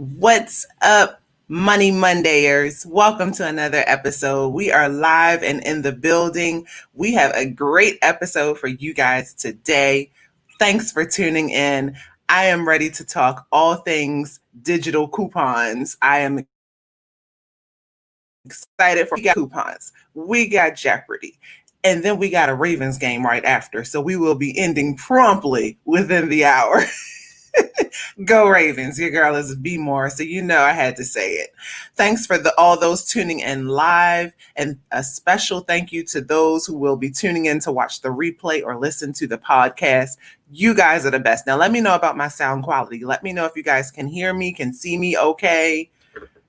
What's up, Money Mondayers? Welcome to another episode. We are live and in the building. We have a great episode for you guys today. Thanks for tuning in. I am ready to talk all things digital coupons. I am excited for we got coupons. We got Jeopardy. And then we got a Ravens game right after. So we will be ending promptly within the hour. Go Ravens. Your girl is B More, so you know I had to say it. Thanks for all those tuning in live, and a special thank you to those who will be tuning in to watch the replay or listen to the podcast. You guys are the best. Now let me know about my sound quality. Let me know if you guys can hear me, can see me okay.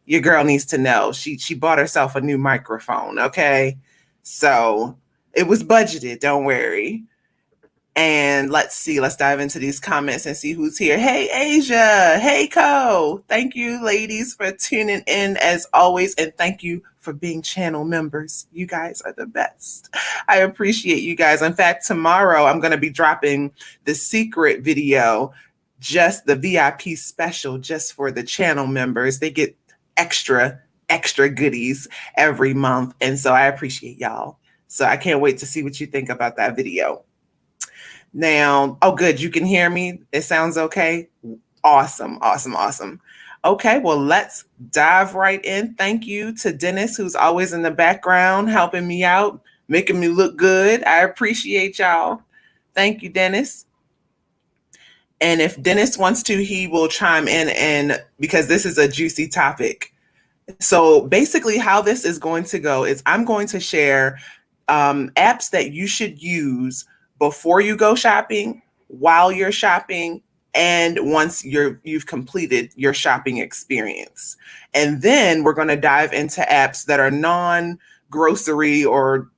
Your girl needs to know. She bought herself a new microphone, okay? So it was budgeted, don't worry. And let's see, let's dive into these comments and see who's here. Hey, Asia. Hey, Co. Thank you, ladies, for tuning in as always. And thank you for being channel members. You guys are the best. I appreciate you guys. In fact, tomorrow I'm going to be dropping the secret video, just the VIP special, just for the channel members. They get extra goodies every month. And so I appreciate y'all. So I can't wait to see what you think about that video. Now, oh, good. You can hear me. It sounds okay. Awesome. Okay, well, let's dive right in. Thank you to Dennis, who's always in the background, helping me out, making me look good. I appreciate y'all. Thank you, Dennis. And if Dennis wants to, he will chime in, and because this is a juicy topic. So basically how this is going to go is I'm going to share apps that you should use before you go shopping, while you're shopping, and once you've completed your shopping experience. And then we're going to dive into apps that are non-grocery or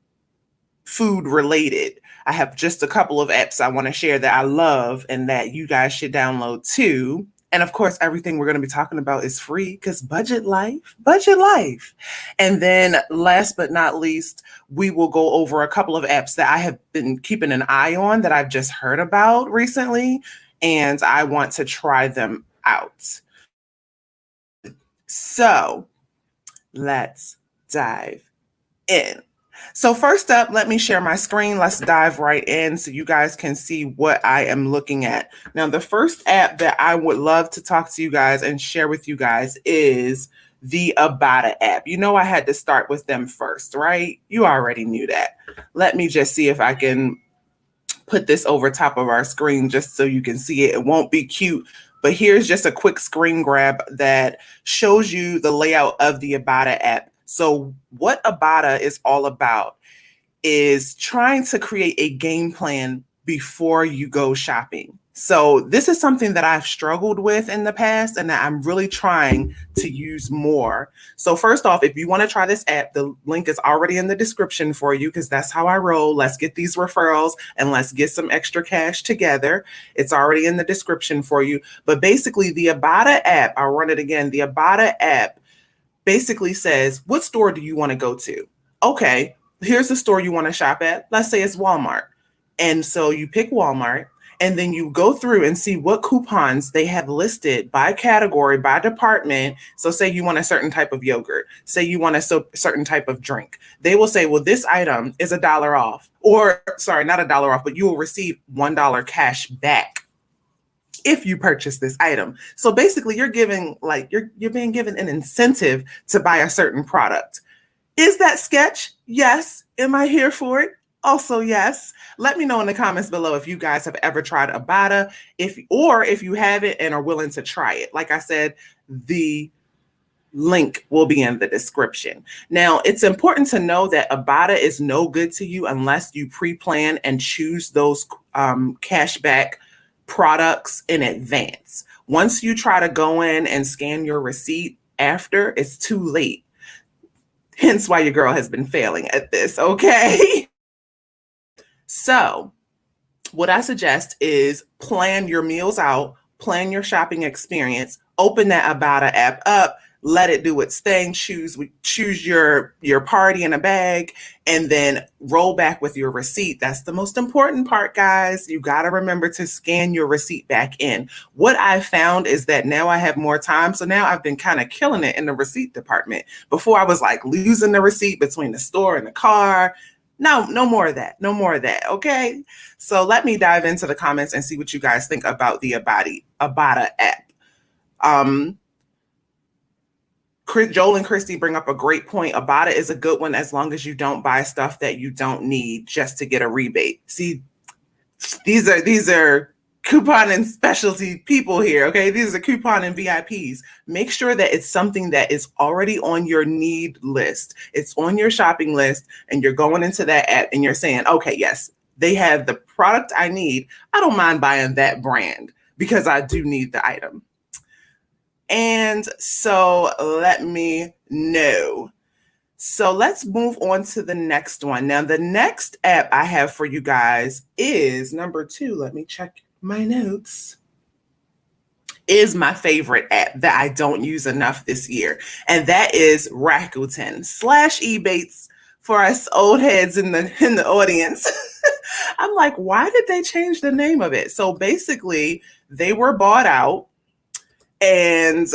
food related. I have just a couple of apps I want to share that I love and that you guys should download too. And of course, everything we're going to be talking about is free because budget life. And then last but not least, we will go over a couple of apps that I have been keeping an eye on that I've just heard about recently, and I want to try them out. So let's dive in. So first up, let me share my screen. Let's dive right in so you guys can see what I am looking at. Now, the first app that I would love to talk to you guys and share with you guys is the Ibotta app. You know I had to start with them first, right? You already knew that. Let me just see if I can put this over top of our screen just so you can see it. It won't be cute, but here's just a quick screen grab that shows you the layout of the Ibotta app. So what Ibotta is all about is trying to create a game plan before you go shopping. So this is something that I've struggled with in the past and that I'm really trying to use more. So first off, if you want to try this app, the link is already in the description for you because that's how I roll. Let's get these referrals and let's get some extra cash together. It's already in the description for you. But basically the Ibotta app, I'll run it again, the Ibotta app basically says, what store do you want to go to? Okay, here's the store you want to shop at. Let's say it's Walmart. And so you pick Walmart and then you go through and see what coupons they have listed by category, by department. So say you want a certain type of yogurt, say you want a certain type of drink. They will say, well, this item is $1 off, or sorry, not $1 off, but you will receive $1 cash back if you purchase this item. So basically you're being given an incentive to buy a certain product. Is that sketch? Yes. Am I here for it? Also, yes. Let me know in the comments below if you guys have ever tried Ibotta, if you haven't and are willing to try it. Like I said, the link will be in the description. Now, it's important to know that Ibotta is no good to you unless you pre-plan and choose those cashback products in advance. Once you try to go in and scan your receipt after, it's too late. Hence why your girl has been failing at this, okay? So what I suggest is plan your meals out, plan your shopping experience, open that Ibotta app up, let it do its thing, choose your party in a bag, and then roll back with your receipt. That's the most important part, guys. You got to remember to scan your receipt back in. What I found is that now I have more time, so now I've been kind of killing it in the receipt department. Before I was like losing the receipt between the store and the car. No more of that. No more of that. Okay. So let me dive into the comments and see what you guys think about the Ibotta app. Joel and Christy bring up a great point. Ibotta is a good one as long as you don't buy stuff that you don't need just to get a rebate. See, these are coupon and specialty people here, okay? These are coupon and VIPs. Make sure that it's something that is already on your need list. It's on your shopping list, and you're going into that app and you're saying, okay, yes, they have the product I need. I don't mind buying that brand because I do need the item. And so let me know. So let's move on to the next one. Now, the next app I have for you guys is number 2. Let me check my notes. Is my favorite app that I don't use enough this year. And that is Rakuten /Ebates for us old heads in the audience. I'm like, why did they change the name of it? So basically, they were bought out. And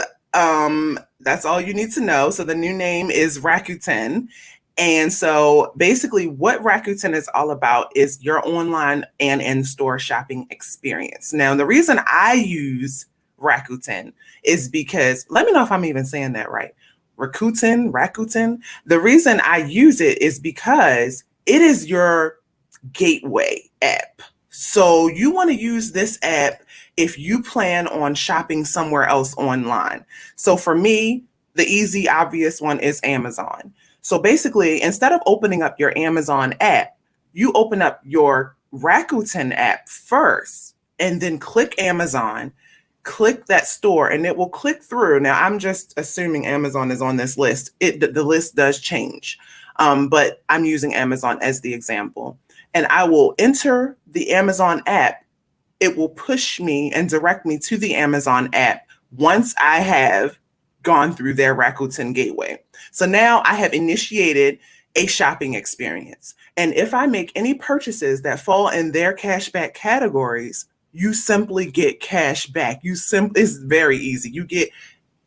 that's all you need to know. So the new name is Rakuten. And so basically what Rakuten is all about is your online and in-store shopping experience. Now, the reason I use Rakuten is because, let me know if I'm even saying that right. Rakuten. The reason I use it is because it is your gateway app. So you want to use this app if you plan on shopping somewhere else online. So for me, the easy, obvious one is Amazon. So basically, instead of opening up your Amazon app, you open up your Rakuten app first, and then click Amazon, click that store, and it will click through. Now, I'm just assuming Amazon is on this list. The list does change, but I'm using Amazon as the example. And I will enter the Amazon app. It will push me and direct me to the Amazon app once I have gone through their Rakuten gateway. So now I have initiated a shopping experience. And if I make any purchases that fall in their cashback categories, you simply get cash back. It's very easy. You get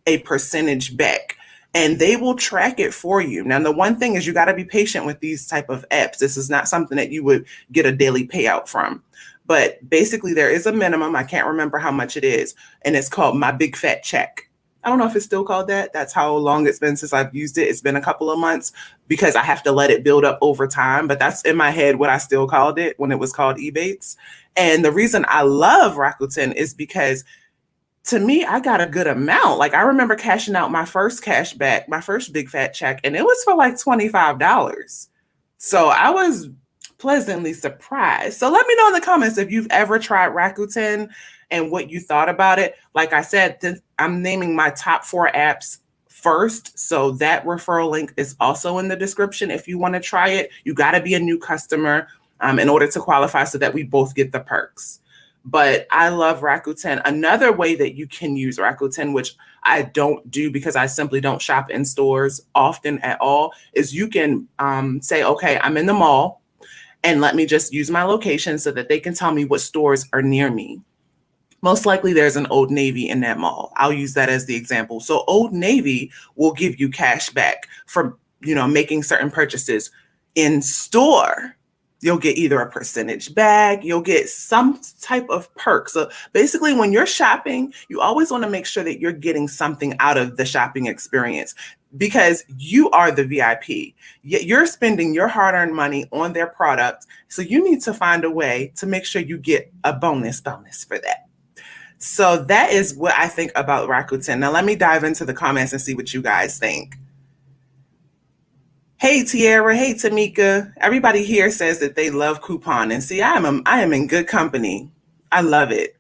a percentage back. And they will track it for you. Now, the one thing is you got to be patient with these type of apps. This is not something that you would get a daily payout from. But basically, there is a minimum. I can't remember how much it is. And it's called My Big Fat Check. I don't know if it's still called that. That's how long it's been since I've used it. It's been a couple of months because I have to let it build up over time. But that's in my head what I still called it when it was called Ebates. And the reason I love Rakuten is because, to me, I got a good amount. Like, I remember cashing out my first cashback, my first big fat check, and it was for like $25. So I was pleasantly surprised. So let me know in the comments if you've ever tried Rakuten and what you thought about it. Like I said, I'm naming my top 4 apps first. So that referral link is also in the description. If you want to try it, you got to be a new customer in order to qualify so that we both get the perks. But I love Rakuten. Another way that you can use Rakuten, which I don't do because I simply don't shop in stores often at all, is you can say, okay, I'm in the mall, and let me just use my location so that they can tell me what stores are near me. Most likely there's an Old Navy in that mall. I'll use that as the example. So Old Navy will give you cash back for, making certain purchases in store. You'll get either a percentage back, you'll get some type of perk. So basically, when you're shopping, you always want to make sure that you're getting something out of the shopping experience because you are the VIP. You're spending your hard-earned money on their product. So you need to find a way to make sure you get a bonus for that. So that is what I think about Rakuten. Now let me dive into the comments and see what you guys think. Hey, Tiara. Hey, Tamika. Everybody here says that they love couponing. See, I am in good company. I love it.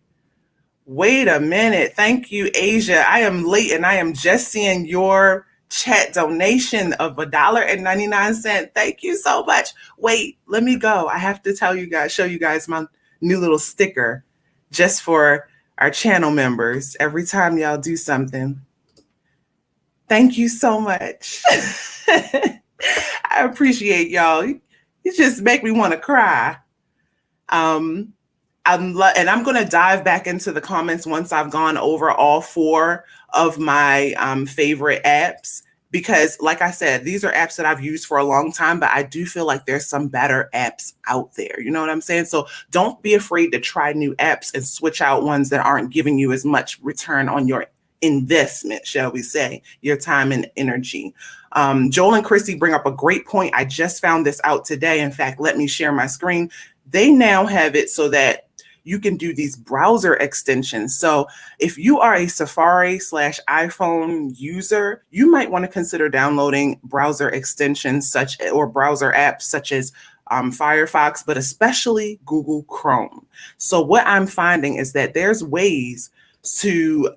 Wait a minute. Thank you, Asia. I am late and I am just seeing your chat donation of $1.99. Thank you so much. Wait, let me go. I have to show you guys my new little sticker just for our channel members every time y'all do something. Thank you so much. I appreciate y'all. You just make me want to cry. And I'm going to dive back into the comments once I've gone over all four of my favorite apps, because like I said, these are apps that I've used for a long time, but I do feel like there's some better apps out there. You know what I'm saying? So don't be afraid to try new apps and switch out ones that aren't giving you as much return on your investment, shall we say, your time and energy. Joel and Chrissy bring up a great point. I just found this out today. In fact, let me share my screen. They now have it so that you can do these browser extensions. So if you are a Safari/iPhone user, you might want to consider downloading browser extensions or browser apps such as Firefox, but especially Google Chrome. So what I'm finding is that there's ways to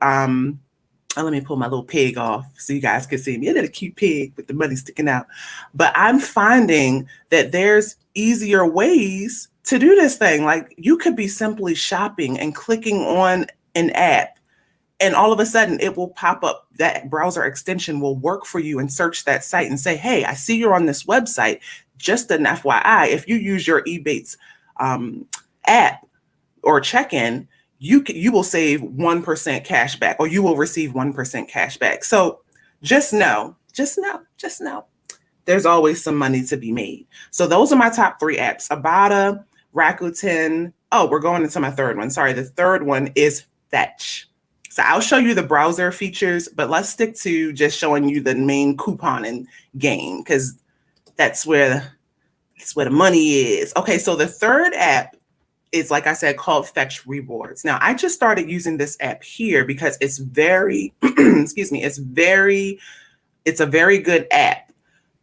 let me pull my little pig off so you guys can see me. I did a cute pig with the money sticking out. But I'm finding that there's easier ways to do this thing. Like you could be simply shopping and clicking on an app, and all of a sudden it will pop up. That browser extension will work for you and search that site and say, hey, I see you're on this website. Just an FYI, if you use your Ebates app or check-in, you will save 1% cash back, or you will receive 1% cash back. So just know, there's always some money to be made. So those are my top three apps: Ibotta, Rakuten. Oh, we're going into my third one. Sorry, the third one is Fetch. So I'll show you the browser features, but let's stick to just showing you the main couponing game, because that's where the money is. Okay, so the third app is, like I said, called Fetch Rewards. Now, I just started using this app here because it's very, excuse me, it's a very good app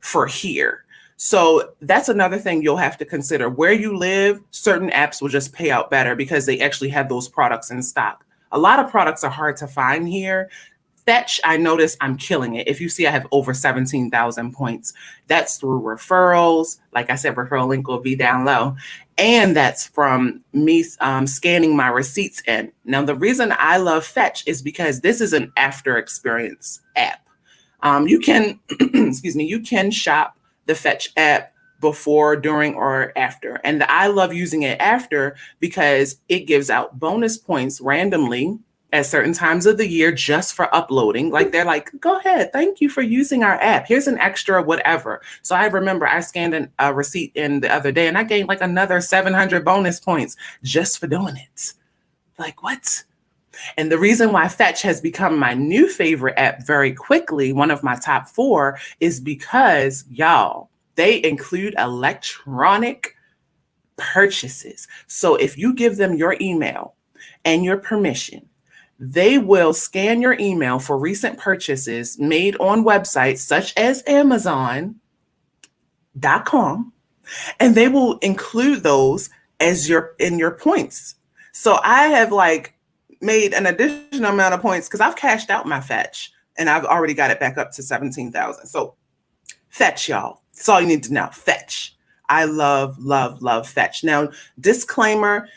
for here. So that's another thing you'll have to consider. Where you live, certain apps will just pay out better because they actually have those products in stock. A lot of products are hard to find here. Fetch, I notice I'm killing it. If you see, I have over 17,000 points. That's through referrals. Like I said, referral link will be down low. And that's from me scanning my receipts in. Now, the reason I love Fetch is because this is an after experience app. You can, excuse me, you can shop the Fetch app before, during, or after. And I love using it after because it gives out bonus points randomly at certain times of the year just for uploading. Like they're like, go ahead, thank you for using our app. Here's an extra whatever. So I remember I scanned a receipt in the other day and I gained like another 700 bonus points just for doing it. Like what? And the reason why Fetch has become my new favorite app very quickly, one of my top four, is because y'all, they include electronic purchases. So if you give them your email and your permission, they will scan your email for recent purchases made on websites such as Amazon.com, and they will include those as in your points. So I have like made an additional amount of points because I've cashed out my Fetch and I've already got it back up to 17,000. So Fetch, y'all. That's all you need to know. Fetch. I love, love, love Fetch. Now, disclaimer,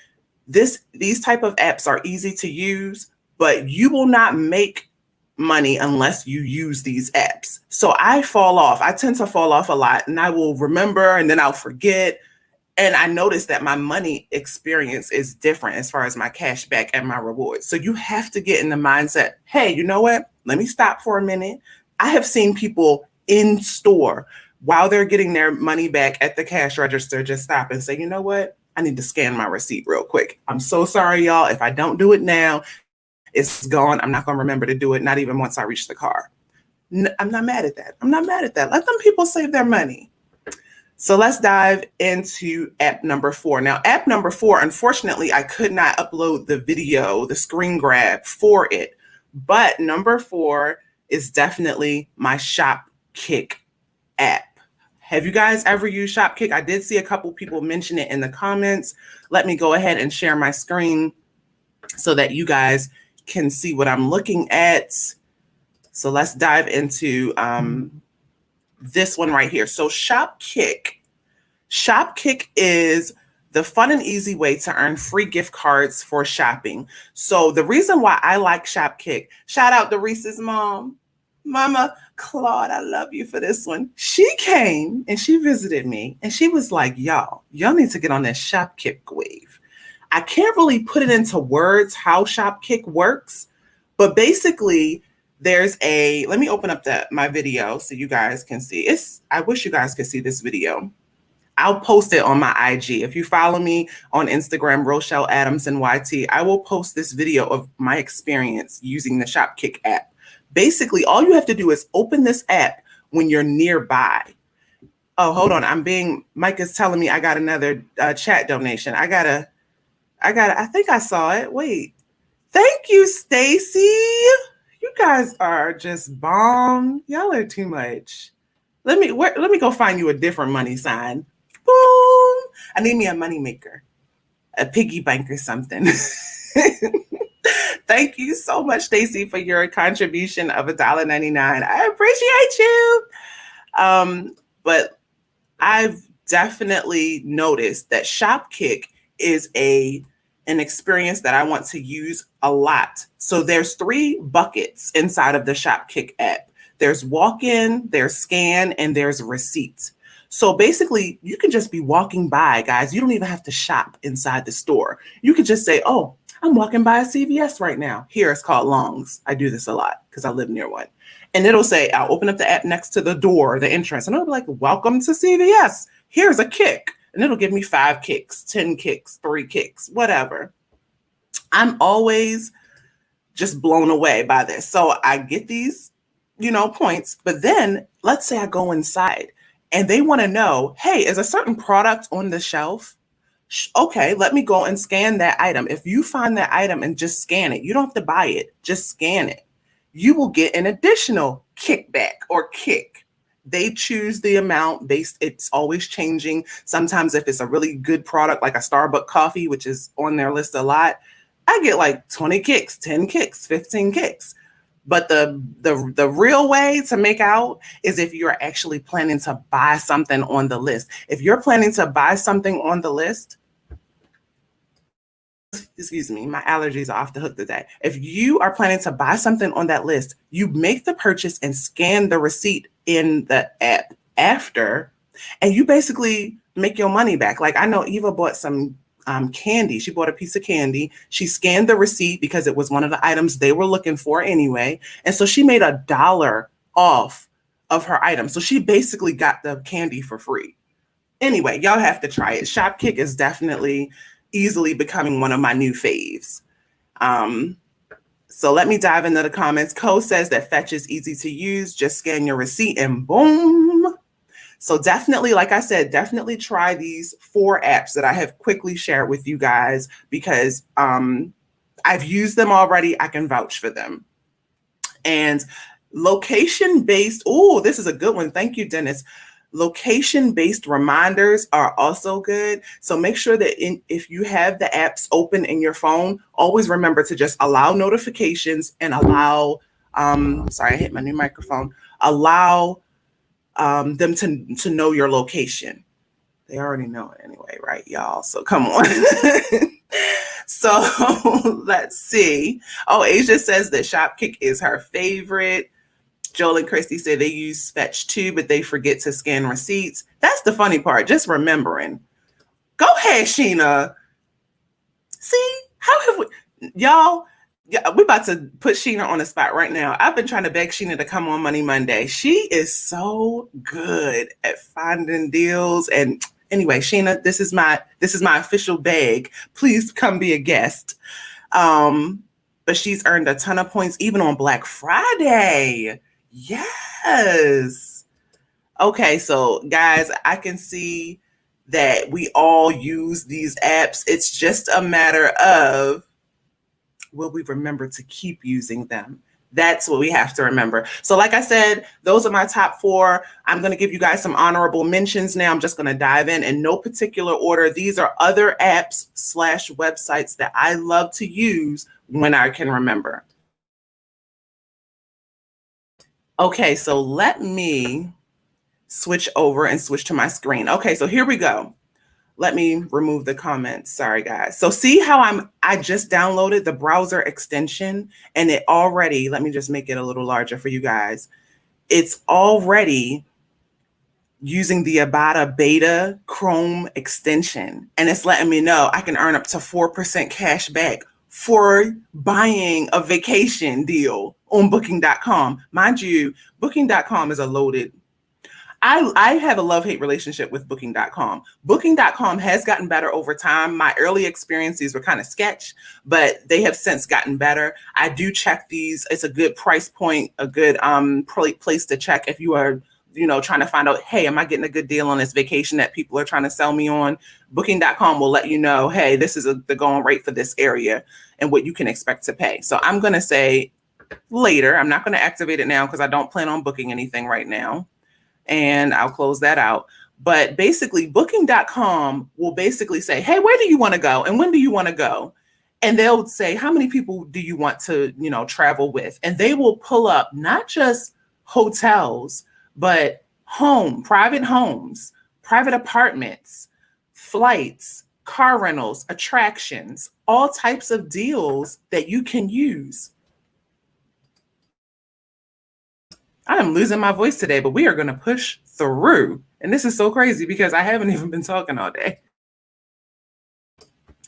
these type of apps are easy to use, but you will not make money unless you use these apps. So I fall off. I tend to fall off a lot, and I will remember and then I'll forget. And I noticed that my money experience is different as far as my cash back and my rewards. So you have to get in the mindset, hey, you know what? Let me stop for a minute. I have seen people in store while they're getting their money back at the cash register just stop and say, you know what? I need to scan my receipt real quick. I'm so sorry, y'all. If I don't do it now, it's gone. I'm not going to remember to do it, not even once I reach the car. I'm not mad at that. I'm not mad at that. Let them people save their money. So let's dive into app number 4. Now, app number 4, unfortunately, I could not upload the video, the screen grab for it. But number 4 is definitely my Shopkick app. Have you guys ever used Shopkick? I did see a couple people mention it in the comments. Let me go ahead and share my screen so that you guys can see what I'm looking at. So let's dive into this one right here. So Shopkick is the fun and easy way to earn free gift cards for shopping. So the reason why I like Shopkick, shout out to Reese's mom. Mama Claude, I love you for this one. She came and she visited me and she was like, y'all need to get on this Shopkick wave. I can't really put it into words how Shopkick works, but basically let me open up my video so you guys can see. I wish you guys could see this video. I'll post it on my IG. If you follow me on Instagram, Rochelle Adamson YT, I will post this video of my experience using the Shopkick app. Basically, all you have to do is open this app when you're nearby. Oh, hold on. Micah's telling me I got another chat donation. I think I saw it. Wait. Thank you, Stacy. You guys are just bomb. Y'all are too much. Let me go find you a different money sign. Boom. I need me a money maker, a piggy bank or something. Thank you so much, Stacy, for your contribution of $1.99. I appreciate you. But I've definitely noticed that Shopkick is an experience that I want to use a lot. So there's 3 buckets inside of the Shopkick app. There's walk-in, there's scan, and there's receipt. So basically, you can just be walking by, guys. You don't even have to shop inside the store. You could just say, oh, I'm walking by a CVS right now. Here, it's called Long's. I do this a lot because I live near one. And it'll say, I'll open up the app next to the door, the entrance, and it'll be like, welcome to CVS. Here's a kick. And it'll give me 5 kicks, 10 kicks, 3 kicks, whatever. I'm always just blown away by this. So I get these, points, but then let's say I go inside and they want to know, hey, is a certain product on the shelf? Okay, let me go and scan that item. If you find that item and just scan it, you don't have to buy it, just scan it. You will get an additional kickback or kick. They choose the amount it's always changing. Sometimes if it's a really good product, like a Starbucks coffee, which is on their list a lot, I get like 20 kicks, 10 kicks, 15 kicks. But the real way to make out is if you're actually planning to buy something on the list. If you're planning to buy something on the list, excuse me, my allergies are off the hook today. If you are planning to buy something on that list, you make the purchase and scan the receipt in the app after, and you basically make your money back. Like I know Eva bought some candy. She bought a piece of candy. She scanned the receipt because it was one of the items they were looking for anyway. And so she made $1 off of her item. So she basically got the candy for free. Anyway, y'all have to try it. Shopkick is definitely easily becoming one of my new faves. So let me dive into the comments. Co says that Fetch is easy to use. Just scan your receipt and boom. So definitely, like I said, definitely try these 4 apps that I have quickly shared with you guys because I've used them already. I can vouch for them. And location-based, this is a good one. Thank you, Dennis. Location-based reminders are also good. So make sure that if you have the apps open in your phone, always remember to just allow notifications and allow, sorry, I hit my new microphone, allow them to know your location. They already know it anyway, right, y'all? So come on. So let's see. Oh, Asia says that Shopkick is her favorite. Joel and Christy say they use Fetch too, but they forget to scan receipts. That's the funny part, just remembering. Go ahead, Sheena. See, how have we, y'all, yeah, we're about to put Sheena on the spot right now. I've been trying to beg Sheena to come on Money Monday. She is so good at finding deals. And anyway, Sheena, this is my official beg. Please come be a guest. But she's earned a ton of points even on Black Friday. Yes. Okay, so guys, I can see that we all use these apps. It's just a matter of will we remember to keep using them? That's what we have to remember. So like I said, those are my top 4. I'm going to give you guys some honorable mentions now. I'm just going to dive in no particular order. These are other apps / websites that I love to use when I can remember. Okay, so let me switch over and switch to my screen. Okay, so here we go. Let me remove the comments. Sorry, guys. So see how I just downloaded the browser extension and it already, let me just make it a little larger for you guys. It's already using the Ibotta Beta Chrome extension. And it's letting me know I can earn up to 4% cash back for buying a vacation deal on booking.com. Mind you, booking.com is a loaded. I have a love-hate relationship with booking.com. Booking.com has gotten better over time. My early experiences were kind of sketch, but they have since gotten better. I do check these. It's a good price point, a good place to check if you are trying to find out, hey, am I getting a good deal on this vacation that people are trying to sell me on? Booking.com will let you know, hey, this is the going rate for this area and what you can expect to pay. So I'm going to say later. I'm not going to activate it now because I don't plan on booking anything right now. And I'll close that out. But basically, booking.com will basically say, hey, where do you want to go? And when do you want to go? And they'll say, how many people do you want to, travel with? And they will pull up not just hotels, but private homes, private apartments, flights, car rentals, attractions, all types of deals that you can use. I am losing my voice today, but we are going to push through. And this is so crazy because I haven't even been talking all day.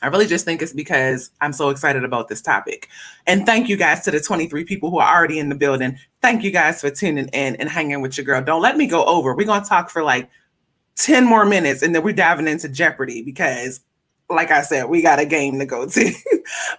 I really just think it's because I'm so excited about this topic. And thank you guys to the 23 people who are already in the building. Thank you guys for tuning in and hanging with your girl. Don't let me go over. We're going to talk for like 10 more minutes and then we're diving into Jeopardy because, like I said, we got a game to go to.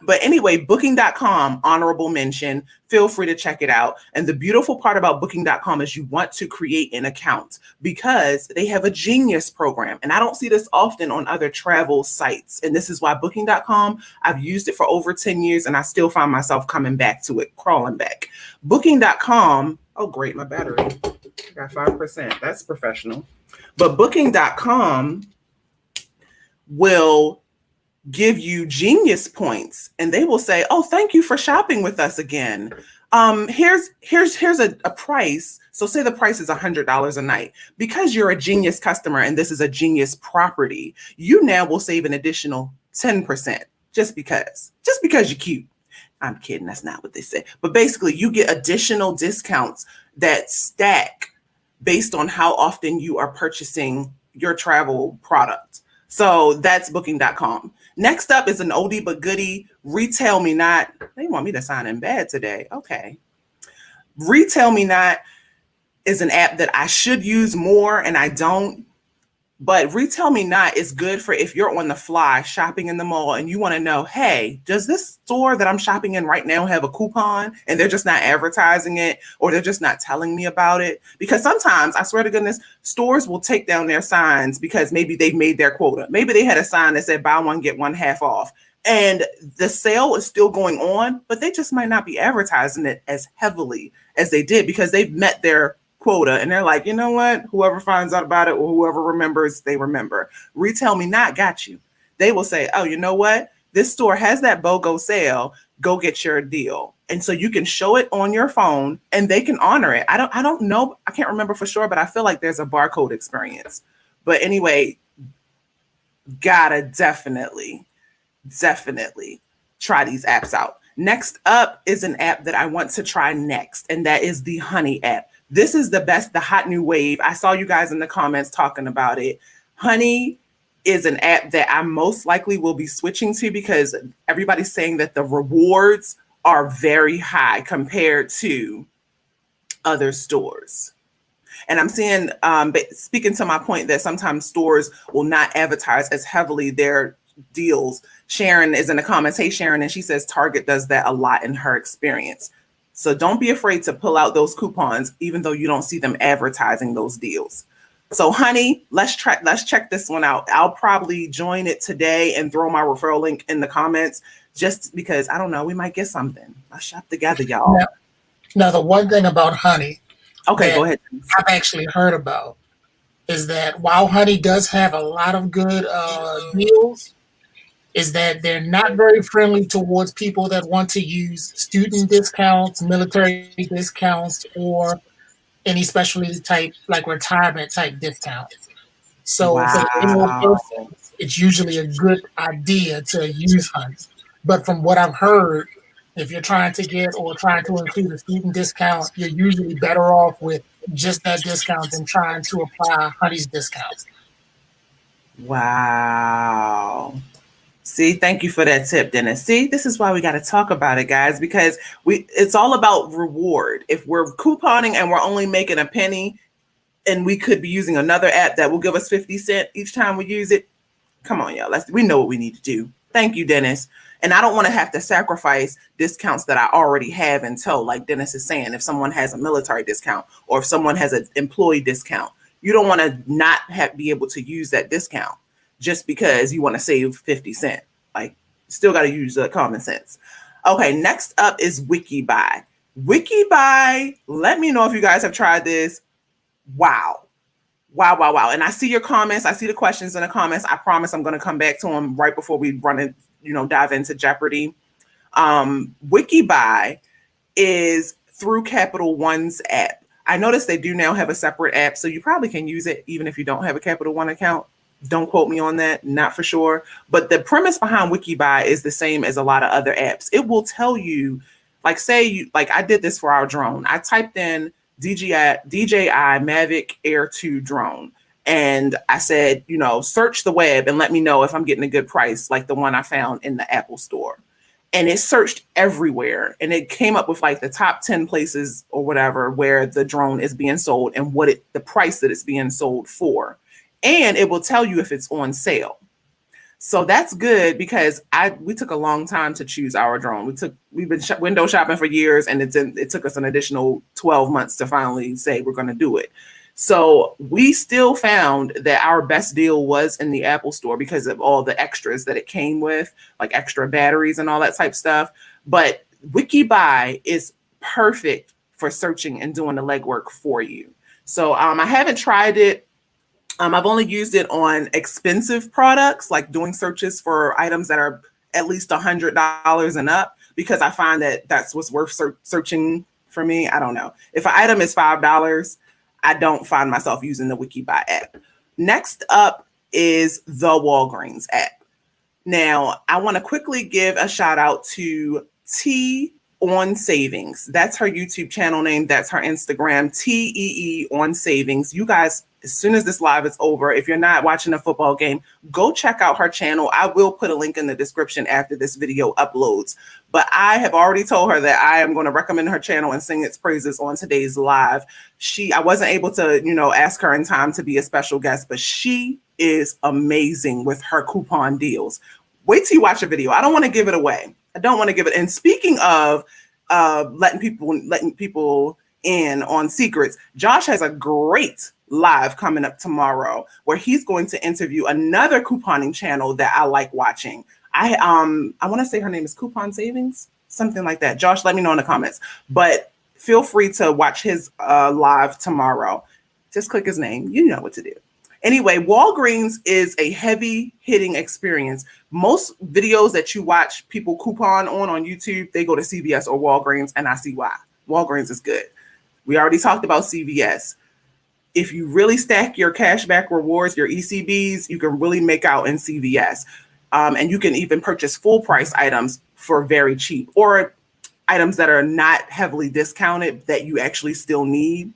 But anyway, booking.com, honorable mention. Feel free to check it out. And the beautiful part about booking.com is you want to create an account because they have a genius program. And I don't see this often on other travel sites. And this is why booking.com, I've used it for over 10 years and I still find myself coming back to it, crawling back. Booking.com, oh great, my battery. I got 5%. That's professional. But booking.com will give you genius points and they will say, oh, thank you for shopping with us again. Here's a price. So say the price is $100 a night. Because you're a genius customer and this is a genius property, you now will save an additional 10% just because you're cute. I'm kidding. That's not what they say. But basically you get additional discounts that stack based on how often you are purchasing your travel product. So that's booking.com. Next up is an oldie but goodie, Retail Me Not. They want me to sign in bad today. Okay. Retail Me Not is an app that I should use more and I don't. But Retail Me Not is good for if you're on the fly shopping in the mall and you want to know, hey, does this store that I'm shopping in right now have a coupon? And they're just not advertising it or they're just not telling me about it. Because sometimes, I swear to goodness, stores will take down their signs because maybe they've made their quota. Maybe they had a sign that said buy one, get one half off. And the sale is still going on, but they just might not be advertising it as heavily as they did because they've met their quota and they're like, you know what, whoever finds out about it or whoever remembers, they remember. Retail Me Not got you. They will say, oh, you know what, this store has that BOGO sale, go get your deal. And so you can show it on your phone and they can honor it. I don't know, I can't remember for sure, but I feel like there's a barcode experience. But anyway, gotta definitely try these apps out. Next up is an app that I want to try next, and that is the Honey app. This is the best, the hot new wave. I saw you guys in the comments talking about it. Honey is an app that I most likely will be switching to because everybody's saying that the rewards are very high compared to other stores. And I'm seeing, speaking to my point that sometimes stores will not advertise as heavily their deals. Sharon is in the comments. Hey, Sharon. And she says Target does that a lot in her experience. So don't be afraid to pull out those coupons, even though you don't see them advertising those deals. So Honey, let's check this one out. I'll probably join it today and throw my referral link in the comments just because, I don't know, we might get something. Let's shop together, y'all. Now, the one thing about Honey okay, go ahead. I've actually heard about is that while Honey does have a lot of good deals, is that they're not very friendly towards people that want to use student discounts, military discounts, or any specialty type, like retirement type discounts. So wow. for the general person, it's usually a good idea to use Honey. But from what I've heard, if you're trying to get or trying to include a student discount, you're usually better off with just that discount than trying to apply Honey's discount. Wow. See, thank you for that tip, Dennis. See, this is why we got to talk about it, guys, because it's all about reward. If we're couponing and we're only making a penny and we could be using another app that will give us 50 cents each time we use it, come on, y'all. We know what we need to do. Thank you, Dennis. And I don't want to have to sacrifice discounts that I already have in tow. Like Dennis is saying, if someone has a military discount or if someone has an employee discount, you don't want to not be able to use that discount just because you want to save 50 cents. Like, still got to use the common sense. Okay, next up is WikiBuy. WikiBuy, let me know if you guys have tried this. Wow. Wow, wow, wow. And I see your comments. I see the questions in the comments. I promise I'm going to come back to them right before we dive into Jeopardy. WikiBuy is through Capital One's app. I noticed they do now have a separate app, so you probably can use it even if you don't have a Capital One account. Don't quote me on that, not for sure. But the premise behind WikiBuy is the same as a lot of other apps. It will tell you, like I did this for our drone. I typed in DJI Mavic Air 2 drone. And I said, search the web and let me know if I'm getting a good price, like the one I found in the Apple store. And it searched everywhere. And it came up with like the top 10 places or whatever where the drone is being sold and the price that it's being sold for. And it will tell you if it's on sale. So that's good because we took a long time to choose our drone. We've been window shopping for years, and it took us an additional 12 months to finally say we're going to do it. So we still found that our best deal was in the Apple store because of all the extras that it came with, like extra batteries and all that type stuff. But WikiBuy is perfect for searching and doing the legwork for you. So I haven't tried it. I've only used it on expensive products, like doing searches for items that are at least $100 and up, because I find that that's what's worth searching for me. I don't know. If an item is $5, I don't find myself using the WikiBuy app. Next up is the Walgreens app. Now, I want to quickly give a shout out to T on Savings. That's her YouTube channel name. That's her Instagram, TEE on Savings. You guys, as soon as this live is over, if you're not watching a football game, go check out her channel. I will put a link in the description after this video uploads. But I have already told her that I am going to recommend her channel and sing its praises on today's live. I wasn't able to, ask her in time to be a special guest, but she is amazing with her coupon deals. Wait till you watch a video. I don't want to give it away. I don't want to give it. And speaking of letting people in on secrets, Josh has a great live coming up tomorrow where he's going to interview another couponing channel that I like watching. I want to say her name is Coupon Savings, something like that. Josh, let me know in the comments. But feel free to watch his live tomorrow. Just click his name. You know what to do. Anyway, Walgreens is a heavy hitting experience. Most videos that you watch people coupon on YouTube, they go to CVS or Walgreens, and I see why. Walgreens is good. We already talked about CVS. If you really stack your cashback rewards, your ECBs, you can really make out in CVS. And you can even purchase full price items for very cheap, or items that are not heavily discounted that you actually still need.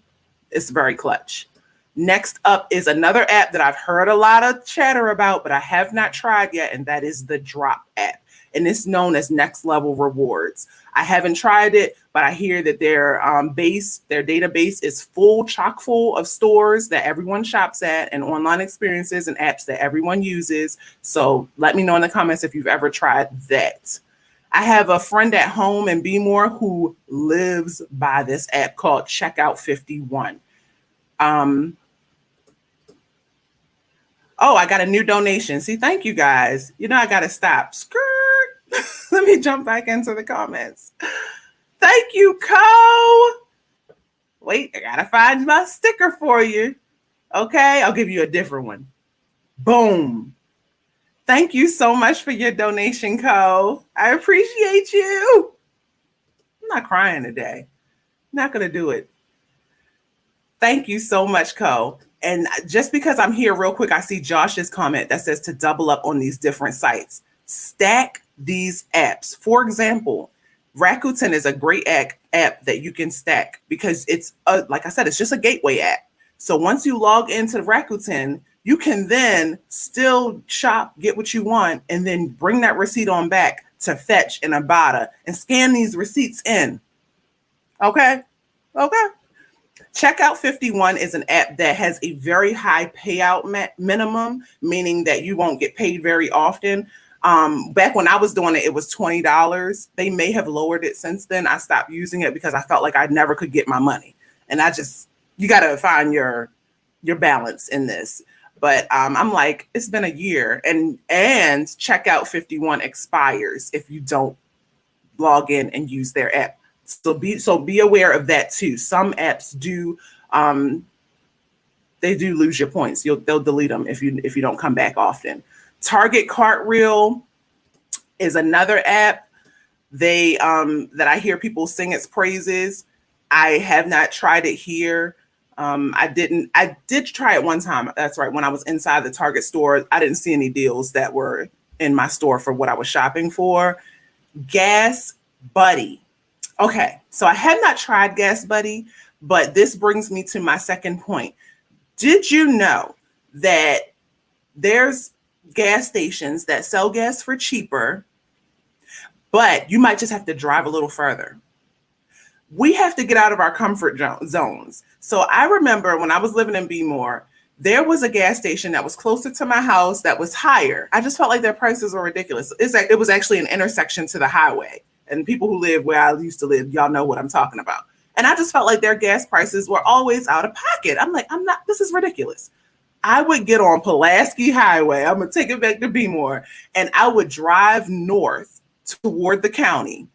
It's very clutch. Next up is another app that I've heard a lot of chatter about, but I have not tried yet, and that is the Drop app. And it's known as Next Level Rewards. I haven't tried it, but I hear that their database is chock full of stores that everyone shops at and online experiences and apps that everyone uses. So let me know in the comments if you've ever tried that. I have a friend at home in Bmore who lives by this app called Checkout 51. Oh, I got a new donation. See, thank you guys. I got to stop. Skirt. Let me jump back into the comments. Thank you, Co. Wait, I got to find my sticker for you. Okay, I'll give you a different one. Boom. Thank you so much for your donation, Co. I appreciate you. I'm not crying today. Not going to do it. Thank you so much, Co. And just because I'm here real quick, I see Josh's comment that says to double up on these different sites. Stack these apps. For example, Rakuten is a great app that you can stack because it's, like I said, it's just a gateway app. So once you log into Rakuten, you can then still shop, get what you want, and then bring that receipt on back to Fetch and Ibotta and scan these receipts in. Okay? Okay. Checkout 51 is an app that has a very high payout minimum, meaning that you won't get paid very often. Back when I was doing it, it was $20. They may have lowered it since then. I stopped using it because I felt like I never could get my money. And you got to find your balance in this. But I'm like, it's been a year, and Checkout 51 expires if you don't log in and use their app. So be aware of that too. Some apps do they do lose your points. They'll delete them if you don't come back often. Target Cartwheel is another app that I hear people sing its praises. I have not tried it here. I did try it one time. That's right. When I was inside the Target store, I didn't see any deals that were in my store for what I was shopping for. Gas Buddy. Okay, so I have not tried Gas Buddy, but this brings me to my second point. Did you know that there's gas stations that sell gas for cheaper, but you might just have to drive a little further? We have to get out of our comfort zones. So I remember when I was living in Bmore, there was a gas station that was closer to my house that was higher. I just felt like their prices were ridiculous. It was actually an intersection to the highway. And people who live where I used to live, y'all know what I'm talking about. And I just felt like their gas prices were always out of pocket. I'm like, this is ridiculous. I would get on Pulaski Highway. I'm going to take it back to Bmore. And I would drive north toward the county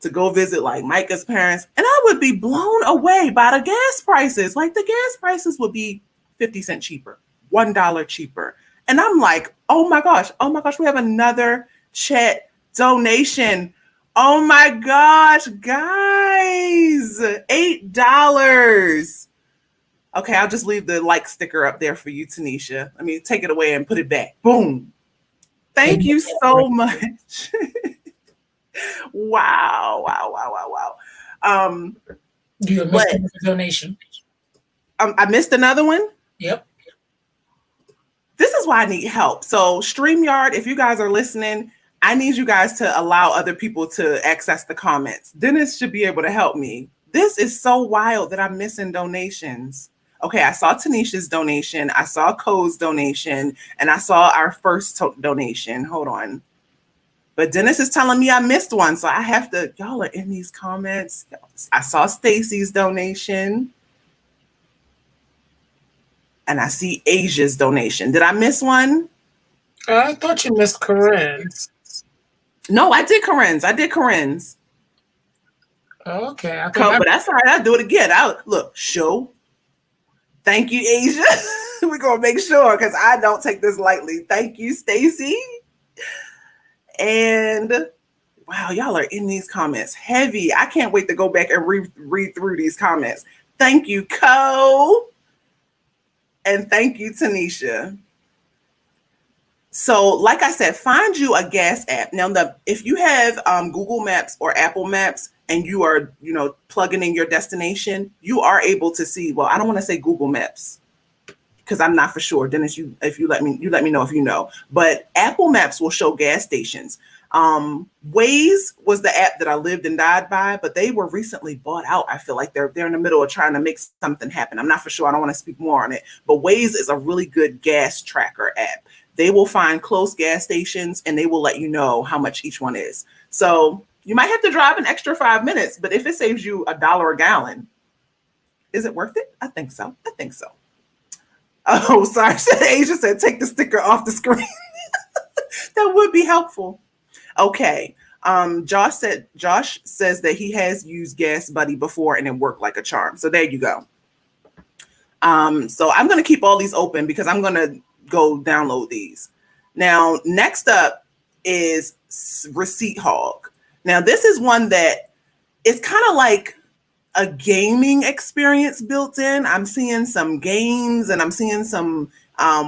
to go visit like Micah's parents. And I would be blown away by the gas prices. Like the gas prices would be 50 cents cheaper, $1 cheaper. And I'm like, oh my gosh, we have another chat donation. Oh my gosh, guys, $8. Okay, I'll just leave the like sticker up there for you, Tanisha. Let me take it away and put it back. Boom. Thank you so much. Wow. You missed another donation. I missed another one? Yep. This is why I need help. So StreamYard, if you guys are listening, I need you guys to allow other people to access the comments. Dennis should be able to help me. This is so wild that I'm missing donations. Okay, I saw Tanisha's donation. I saw Co's donation. And I saw our first donation. Hold on. But Dennis is telling me I missed one. So I have to, y'all are in these comments. I saw Stacy's donation. And I see Asia's donation. Did I miss one? I thought you missed Corinne's. No, I did Corinne's. Okay. But that's all right. I'll do it again. Show. Thank you, Asia. We're going to make sure because I don't take this lightly. Thank you, Stacy. And wow, y'all are in these comments heavy. I can't wait to go back and read through these comments. Thank you, Co. And thank you, Tanisha. So, like I said, find you a gas app. Now, if you have Google Maps or Apple Maps and you are, plugging in your destination, you are able to see. Well, I don't want to say Google Maps because I'm not for sure. Dennis, if you let me know if you know. But Apple Maps will show gas stations. Waze was the app that I lived and died by, but they were recently bought out. I feel like they're in the middle of trying to make something happen. I'm not for sure. I don't want to speak more on it. But Waze is a really good gas tracker app. They will find close gas stations and they will let you know how much each one is. So you might have to drive an extra 5 minutes, but if it saves you $1 a gallon, is it worth it? I think so. Oh, sorry. Asia said, take the sticker off the screen. That would be helpful. Okay. Josh says that he has used Gas Buddy before and it worked like a charm. So there you go. So I'm going to keep all these open because I'm going to go download these. Now, next up is Receipt Hog. Now, this is one that it's kind of like a gaming experience built in. I'm seeing some games and I'm seeing some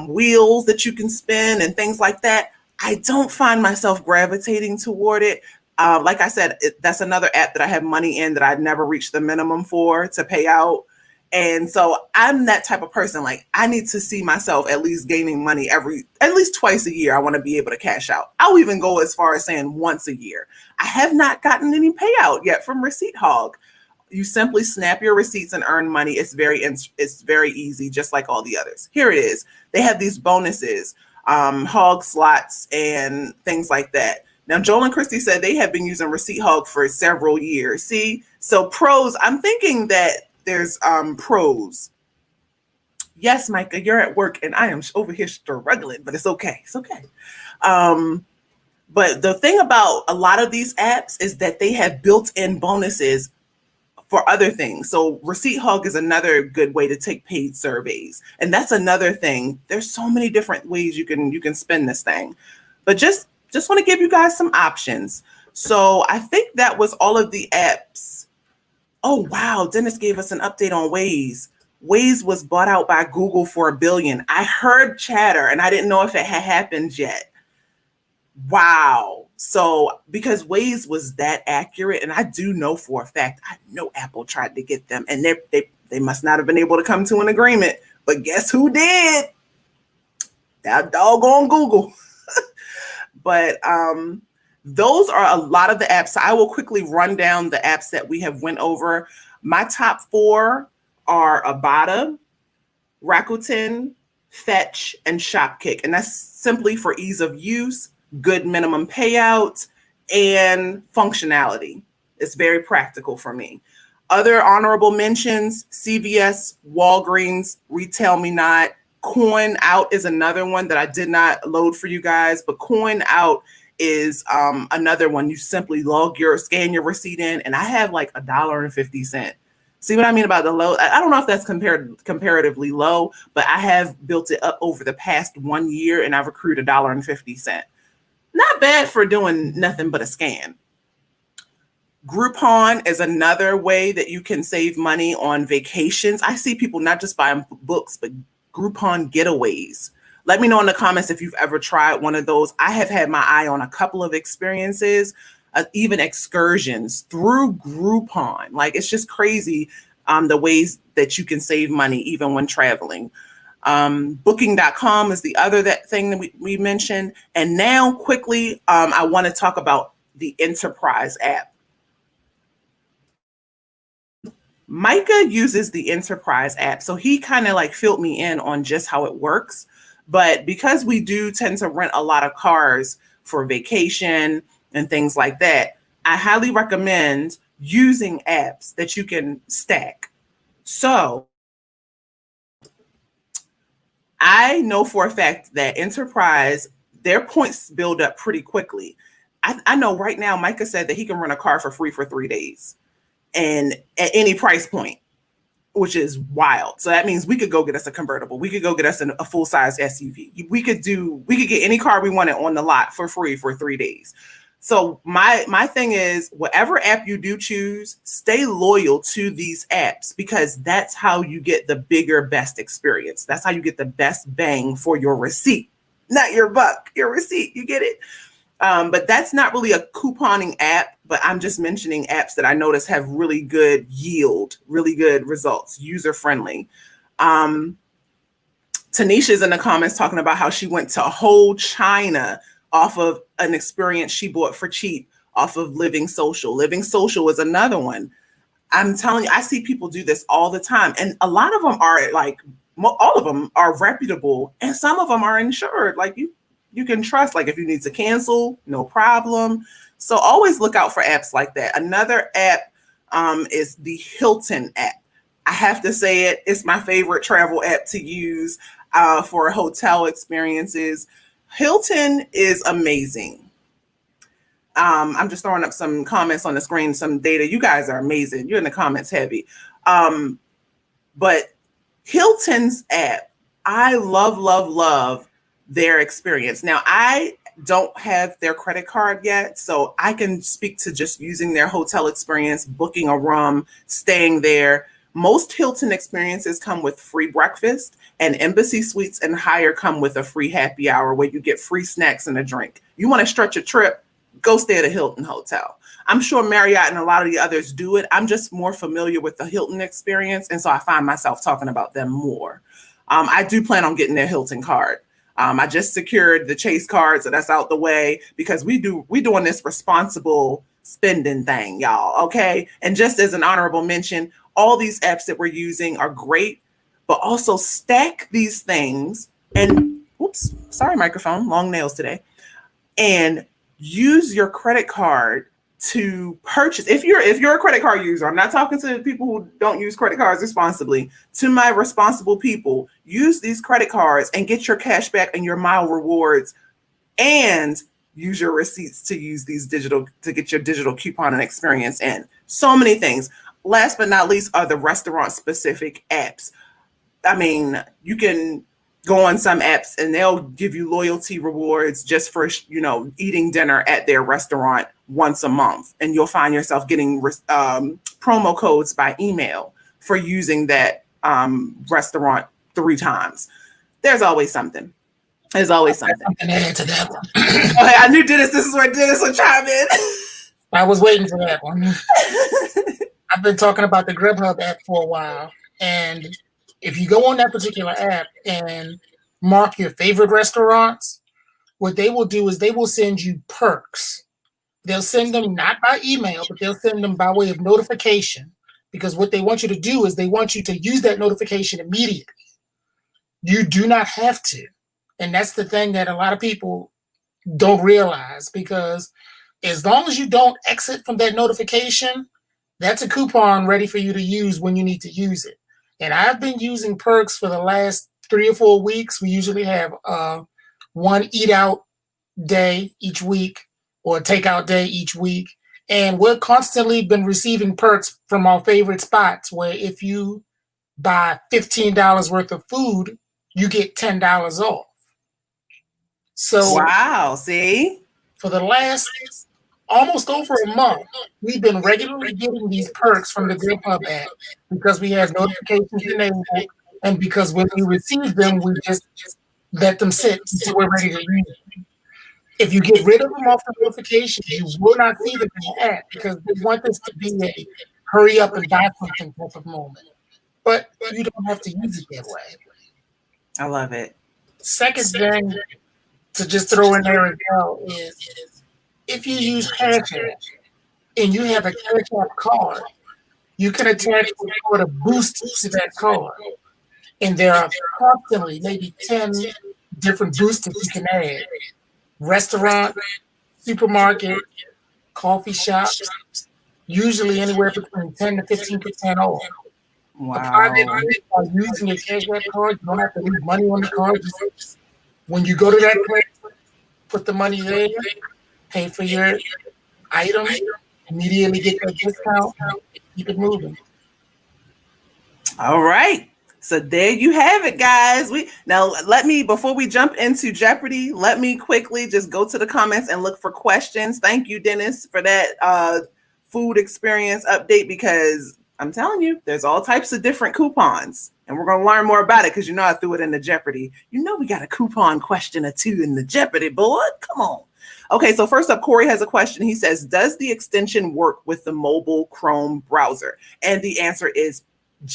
wheels that you can spin and things like that. I don't find myself gravitating toward it. Like I said, that's another app that I have money in that I'd never reached the minimum for to pay out. And so I'm that type of person. Like, I need to see myself at least gaining money at least twice a year. I want to be able to cash out. I'll even go as far as saying once a year. I have not gotten any payout yet from Receipt Hog. You simply snap your receipts and earn money. It's very easy, just like all the others. Here it is. They have these bonuses, hog slots and things like that. Now, Joel and Christy said they have been using Receipt Hog for several years. See, so pros, I'm thinking that there's pros. Yes, Micah, you're at work and I am over here struggling, but it's okay. It's okay. But the thing about a lot of these apps is that they have built-in bonuses for other things. So Receipt Hog is another good way to take paid surveys. And that's another thing. There's so many different ways you can spend this thing. But just want to give you guys some options. So I think that was all of the apps. Oh, wow. Dennis gave us an update on Waze. Waze was bought out by Google for $1 billion. I heard chatter and I didn't know if it had happened yet. Wow. So because Waze was that accurate, and I do know for a fact, I know Apple tried to get them and they must not have been able to come to an agreement. But guess who did? That doggone Google. But those are a lot of the apps. I will quickly run down the apps that we have went over. My top 4 are Ibotta, Rakuten, Fetch, and Shopkick. And that's simply for ease of use, good minimum payout, and functionality. It's very practical for me. Other honorable mentions, CVS, Walgreens, Retail Me Not. Coin Out is another one that I did not load for you guys, but Coin Out is another one. You simply scan your receipt in, and I have like $1.50. See what I mean about the low? I don't know if that's comparatively low, but I have built it up over the past 1 year, and I've accrued $1.50. Not bad for doing nothing but a scan. Groupon is another way that you can save money on vacations. I see people not just buying books, but Groupon getaways. Let me know in the comments if you've ever tried one of those. I have had my eye on a couple of experiences, even excursions through Groupon. Like, it's just crazy the ways that you can save money even when traveling. Booking.com is the other thing that we mentioned. And now quickly, I want to talk about the Enterprise app. Micah uses the Enterprise app, so he kind of like filled me in on just how it works. But because we do tend to rent a lot of cars for vacation and things like that, I highly recommend using apps that you can stack. So I know for a fact that Enterprise, their points build up pretty quickly. I know right now, Micah said that he can rent a car for free for 3 days. And at any price point, which is wild. So that means we could go get us a convertible. We could go get us a full-size SUV. We could get any car we wanted on the lot for free for 3 days. So my thing is, whatever app you do choose, stay loyal to these apps, because that's how you get the bigger, best experience. That's how you get the best bang for your receipt. Not your buck, your receipt. You get it? But that's not really a couponing app, but I'm just mentioning apps that I notice have really good yield, really good results, user-friendly. Tanisha's in the comments talking about how she went to whole China off of an experience she bought for cheap off of Living Social. Living Social is another one. I'm telling you, I see people do this all the time. And a lot of them are like, all of them are reputable, and some of them are insured. Like you can trust, like if you need to cancel, no problem. So always look out for apps like that. Another app is the Hilton app. I have to say it's my favorite travel app to use for hotel experiences. Hilton is amazing. I'm just throwing up some comments on the screen, some data. You guys are amazing. You're in the comments heavy. But Hilton's app, I love their experience. Now, I don't have their credit card yet, so I can speak to just using their hotel experience, booking a room, staying there. Most Hilton experiences come with free breakfast, and Embassy Suites and higher come with a free happy hour where you get free snacks and a drink. You want to stretch a trip? Go stay at a Hilton hotel. I'm sure Marriott and a lot of the others do it. I'm just more familiar with the Hilton experience, and so I find myself talking about them more. I do plan on getting their Hilton card. I just secured the Chase card, so that's out the way because we doing this responsible spending thing, y'all. Okay, and just as an honorable mention, all these apps that we're using are great, but also stack these things and oops, sorry, microphone, long nails today, and use your credit card to purchase. If you're a credit card user, I'm not talking to people who don't use credit cards responsibly. To my responsible people, use these credit cards and get your cash back and your mile rewards, and use your receipts to use these digital to get your digital coupon and experience in. So many things. Last but not least are the restaurant specific apps. I mean, you can go on some apps and they'll give you loyalty rewards just for, eating dinner at their restaurant once a month. And you'll find yourself getting promo codes by email for using that restaurant 3 times. There's always something. There's always something. Something to add to that one. Okay, I knew this is where Dennis would chime in. I was waiting for that one. I've been talking about the Grubhub app for a while, and if you go on that particular app and mark your favorite restaurants, what they will do is they will send you perks. They'll send them not by email, but they'll send them by way of notification, because what they want you to do is they want you to use that notification immediately. You do not have to. And that's the thing that a lot of people don't realize, because as long as you don't exit from that notification, that's a coupon ready for you to use when you need to use it. And I've been using perks for the last 3 or 4 weeks. We usually have one eat out day each week or a takeout day each week. And we're constantly been receiving perks from our favorite spots where if you buy $15 worth of food, you get $10 off. So wow, see? For the last almost over a month, we've been regularly getting these perks from the Grubhub app because we have notifications enabled, and because when we receive them, we just let them sit until we're ready to use them. If you get rid of them off the notifications, you will not see them in the app because they want this to be a hurry up and buy something type of moment. But you don't have to use it that way. I love it. Second thing to just throw in there as well is if you use Cash App and you have a Cash App card, you can attach a boost to that card. And there are constantly maybe 10 different boosters you can add. Restaurant, supermarket, coffee shops, usually anywhere between 10 to 15% off. Wow. By using your Cash App card, you don't have to leave money on the card. Just, when you go to that place, put the money there, pay for your item, immediately get that discount, keep it moving. All right. So there you have it, guys. Before we jump into Jeopardy, let me quickly just go to the comments and look for questions. Thank you, Dennis, for that food experience update, because I'm telling you, there's all types of different coupons, and we're going to learn more about it because I threw it in the Jeopardy. We got a coupon question or 2 in the Jeopardy board. Come on. Okay, so first up, Corey has a question. He says, does the extension work with the mobile Chrome browser? And the answer is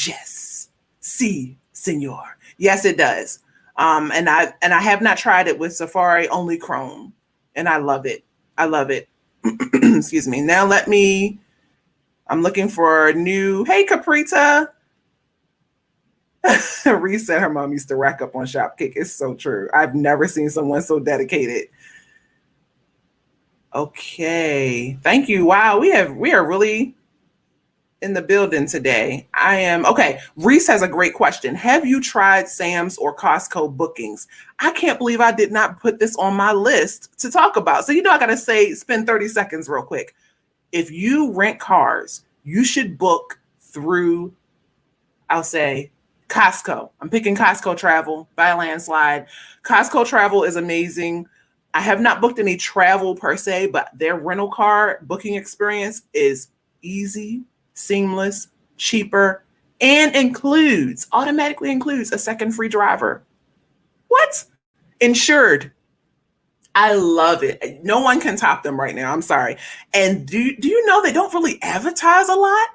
yes. Si, senor. Yes, it does. And I have not tried it with Safari, only Chrome, and I love it. I love it. Excuse me. Now I'm looking for a new. Hey, Caprita. Reese said her mom used to rack up on Shopkick. It's so true. I've never seen someone so dedicated. Okay. Thank you. Wow. We are really in the building today. Okay. Reese has a great question. Have you tried Sam's or Costco bookings? I can't believe I did not put this on my list to talk about. So, I got to spend 30 seconds real quick. If you rent cars, you should book through, I'll say, Costco. I'm picking Costco Travel by a landslide. Costco Travel is amazing. I have not booked any travel per se, but their rental car booking experience is easy, seamless, cheaper, and automatically includes a second free driver. What? Insured. I love it. No one can top them right now. I'm sorry. And do you know they don't really advertise a lot?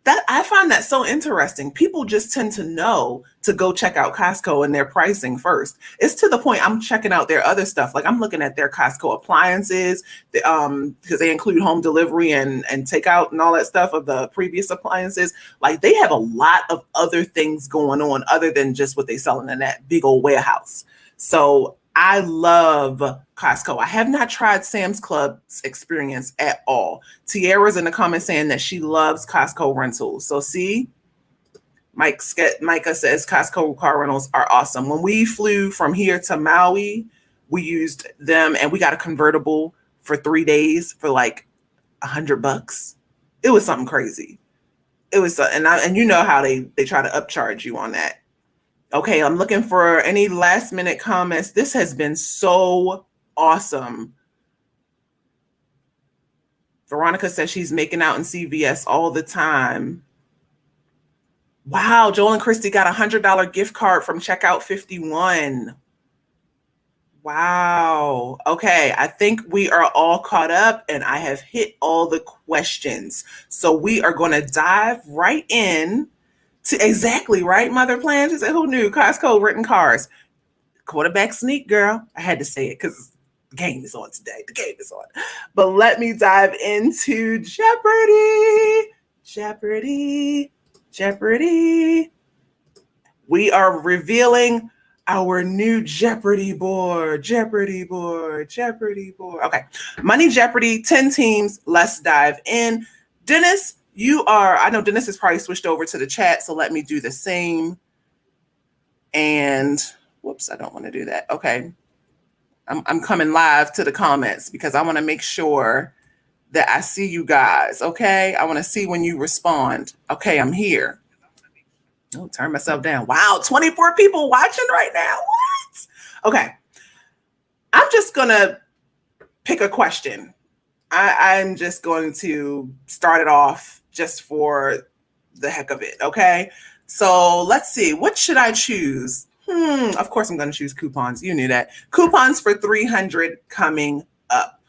That I find that so interesting. People just tend to know to go check out Costco and their pricing first. It's to the point I'm checking out their other stuff. Like I'm looking at their Costco appliances, because they include home delivery and takeout and all that stuff of the previous appliances. Like they have a lot of other things going on other than just what they selling in that big old warehouse. So I love Costco. I have not tried Sam's Club's experience at all. Tiara's in the comments saying that she loves Costco rentals. So see, Micah says Costco car rentals are awesome. When we flew from here to Maui, we used them and we got a convertible for 3 days for like $100. It was something crazy. It was, and you know how they try to upcharge you on that. Okay, I'm looking for any last minute comments. This has been so awesome. Veronica says she's making out in CVS all the time. Wow, Joel and Christy got a $100 gift card from Checkout 51. Wow. Okay, I think we are all caught up and I have hit all the questions. So we are going to dive right in to exactly right, Mother Plan. She said, who knew Costco renting cars? Quarterback sneak, girl. I had to say it because the game is on today. The game is on. But let me dive into Jeopardy. Jeopardy. Jeopardy. We are revealing our new Jeopardy board. Jeopardy board. Jeopardy board. Okay. Money Jeopardy, 10 teams. Let's dive in. Dennis, I know Dennis has probably switched over to the chat, so let me do the same. And whoops, I don't want to do that. Okay. I'm coming live to the comments because I want to make sure that I see you guys. Okay. I want to see when you respond. Okay. I'm here. Oh, turn myself down. Wow. 24 people watching right now. What? Okay. I'm just going to pick a question. I'm just going to start it off just for the heck of it. Okay. So let's see. What should I choose? Of course, I'm going to choose coupons. You knew that. Coupons for 300 coming up.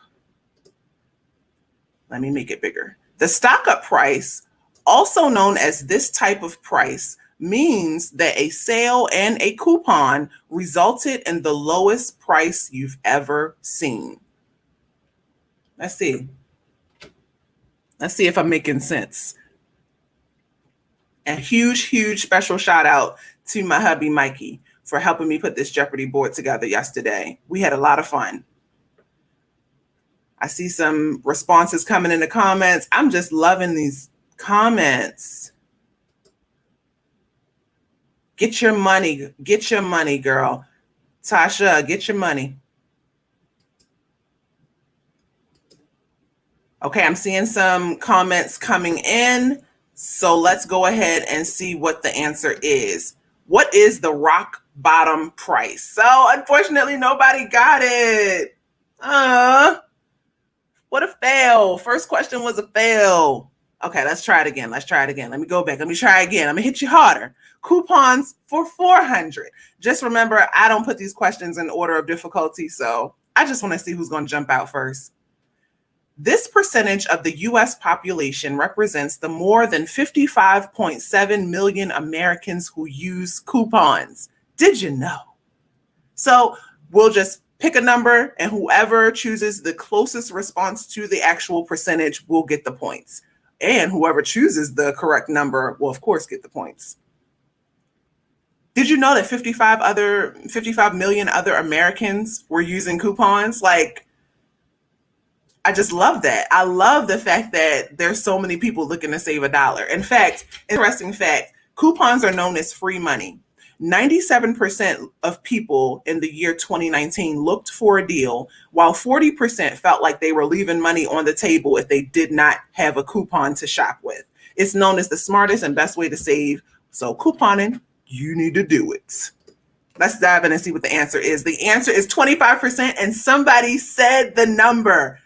Let me make it bigger. The stock up price, also known as this type of price, means that a sale and a coupon resulted in the lowest price you've ever seen. Let's see. Let's see if I'm making sense. A huge special shout out to my hubby, Mikey, for helping me put this Jeopardy board together yesterday. We had a lot of fun. I see some responses coming in the comments. I'm just loving these comments. Get your money. Get your money, girl. Tasha, get your money. Okay, I'm seeing some comments coming in. So let's go ahead and see what the answer is. What is the rock bottom price? So unfortunately, nobody got it. What a fail. First question was a fail. Okay, let's try it again. Let me go back. Let me try again. I'm going to hit you harder. Coupons for 400. Just remember, I don't put these questions in order of difficulty, so I just want to see who's going to jump out first. This percentage of the U.S. population represents the more than 55.7 million Americans who use coupons. Did you know? So we'll just pick a number, and whoever chooses the closest response to the actual percentage will get the points. And whoever chooses the correct number will, of course, get the points. Did you know that 55 million other Americans were using coupons? I just love that. I love the fact that there's so many people looking to save $1. In fact, interesting fact, coupons are known as free money. 97% of people in the year 2019 looked for a deal, while 40% felt like they were leaving money on the table if they did not have a coupon to shop with. It's known as the smartest and best way to save. So couponing, you need to do it. Let's dive in and see what the answer is. The answer is 25%, and somebody said the number.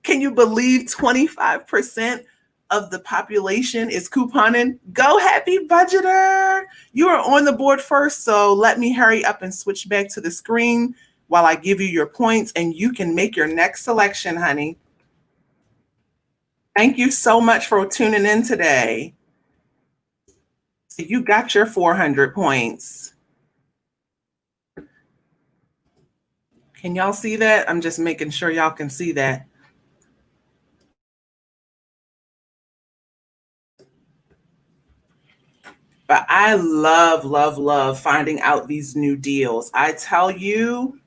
Can you believe 25% of the population is couponing? Go Happy Budgeter! You are on the board first, so let me hurry up and switch back to the screen while I give you your points, and you can make your next selection, honey. Thank you so much for tuning in today. So you got your 400 points. Can y'all see that? I'm just making sure y'all can see that. But I love, love, love finding out these new deals. I tell you,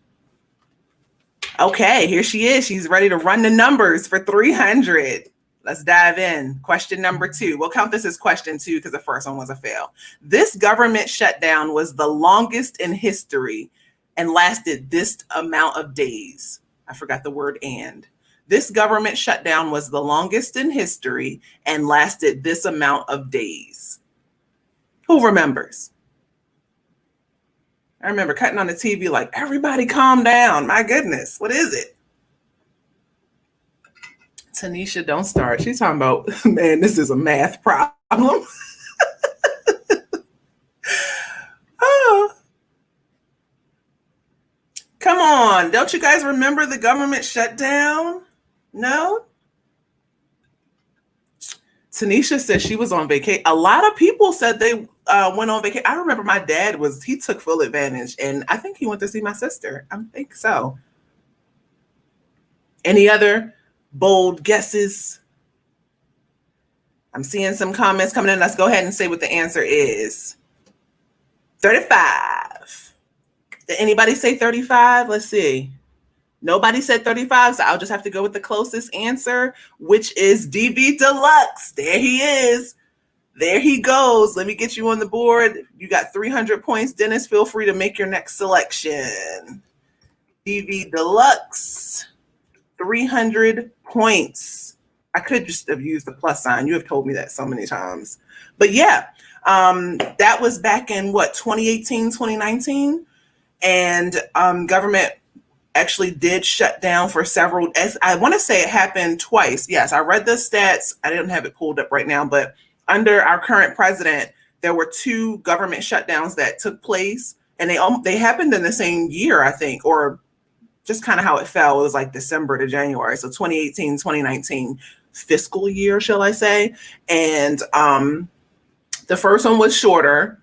okay, here she is. She's ready to run the numbers for 300. Let's dive in. Question number 2. We'll count this as question 2 because the first one was a fail. This government shutdown was the longest in history and lasted this amount of days. I forgot the word and. This government shutdown was the longest in history and lasted this amount of days. Who remembers? I remember cutting on the TV like, everybody calm down. My goodness, what is it? Tanisha, don't start. She's talking about, man, this is a math problem. Oh. Come on. Don't you guys remember the government shutdown? No? Tanisha said she was on vacation. A lot of people said they went on vacation. I remember my dad he took full advantage, and I think he went to see my sister. I think so. Any other bold guesses? I'm seeing some comments coming in. Let's go ahead and say what the answer is. 35. Did anybody say 35? Let's see. Nobody said 35, so I'll just have to go with the closest answer, which is DB Deluxe. There he is. There he goes. Let me get you on the board. You got 300 points. Dennis, feel free to make your next selection. DB Deluxe, 300 points. I could just have used the plus sign. You have told me that so many times. But yeah, that was back in 2018, 2019. And government actually did shut down for several. I want to say it happened twice. Yes, I read the stats. I didn't have it pulled up right now, but under our current president, there were 2 government shutdowns that took place, and they happened in the same year, I think, or just kind of how it fell. It was like December to January. So 2018, 2019 fiscal year, shall I say. And the first one was shorter.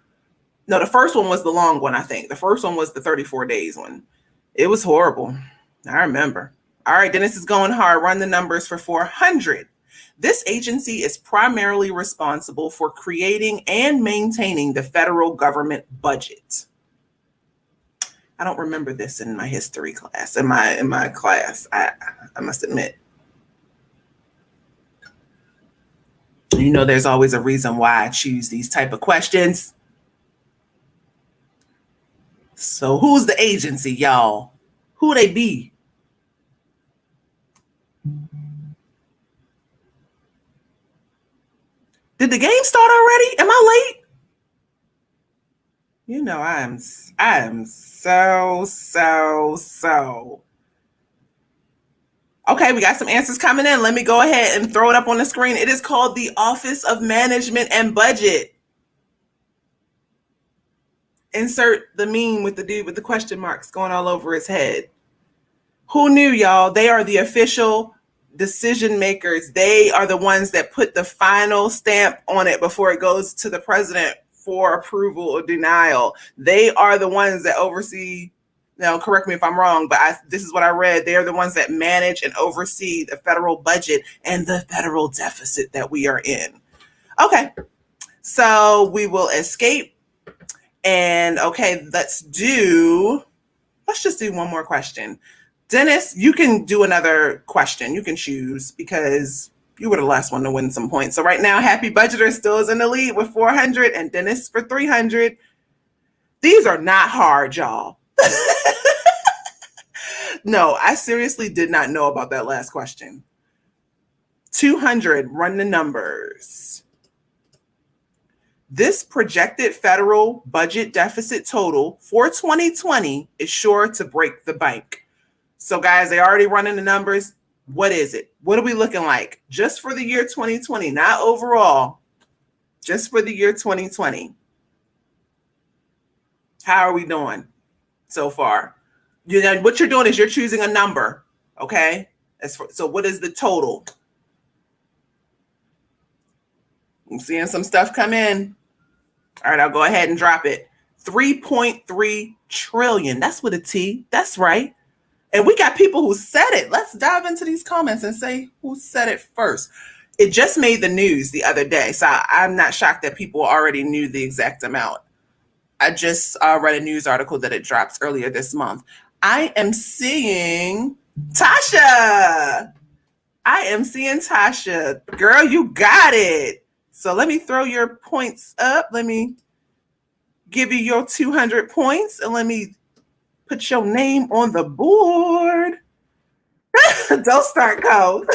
No, the first one was the long one, I think. The first one was the 34 days one. It was horrible. I remember. All right, Dennis is going hard. Run the numbers for 400. This agency is primarily responsible for creating and maintaining the federal government budget. I don't remember this in my history class, in my class. I must admit. You know, there's always a reason why I choose these type of questions. So who's the agency, y'all? Who they be? Did the game start already? Am I late? You know, I am so. Okay, we got some answers coming in. Let me go ahead and throw it up on the screen. It is called the Office of Management and Budget. Insert the meme with the dude with the question marks going all over his head. Who knew, y'all? They are the official decision makers. They are the ones that put the final stamp on it before it goes to the president for approval or denial. They are the ones that oversee. Now, correct me if I'm wrong, but this is what I read. They are the ones that manage and oversee the federal budget and the federal deficit that we are in. Okay, so we will escape. And okay, let's just do one more question. Dennis, you can do another question. You can choose because you were the last one to win some points. So right now, Happy Budgeter still is in the lead with 400 and Dennis for 300. These are not hard, y'all. No, I seriously did not know about that last question. 200, run the numbers. This projected federal budget deficit total for 2020 is sure to break the bank. So, guys, they already running the numbers. What is it? What are we looking like? Just for the year 2020, not overall, just for the year 2020. How are we doing so far? You know, what you're doing is you're choosing a number, okay? So what is the total? I'm seeing some stuff come in. All right, I'll go ahead and drop it. 3.3 trillion. That's with a T. That's right. And we got people who said it. Let's dive into these comments and say who said it first. It just made the news the other day, so I'm not shocked that people already knew the exact amount. I just read a news article that it dropped earlier this month. I am seeing Tasha. I am seeing Tasha. Girl, you got it. So let me throw your points up. Let me give you your 200 points and let me put your name on the board. Don't start, Co.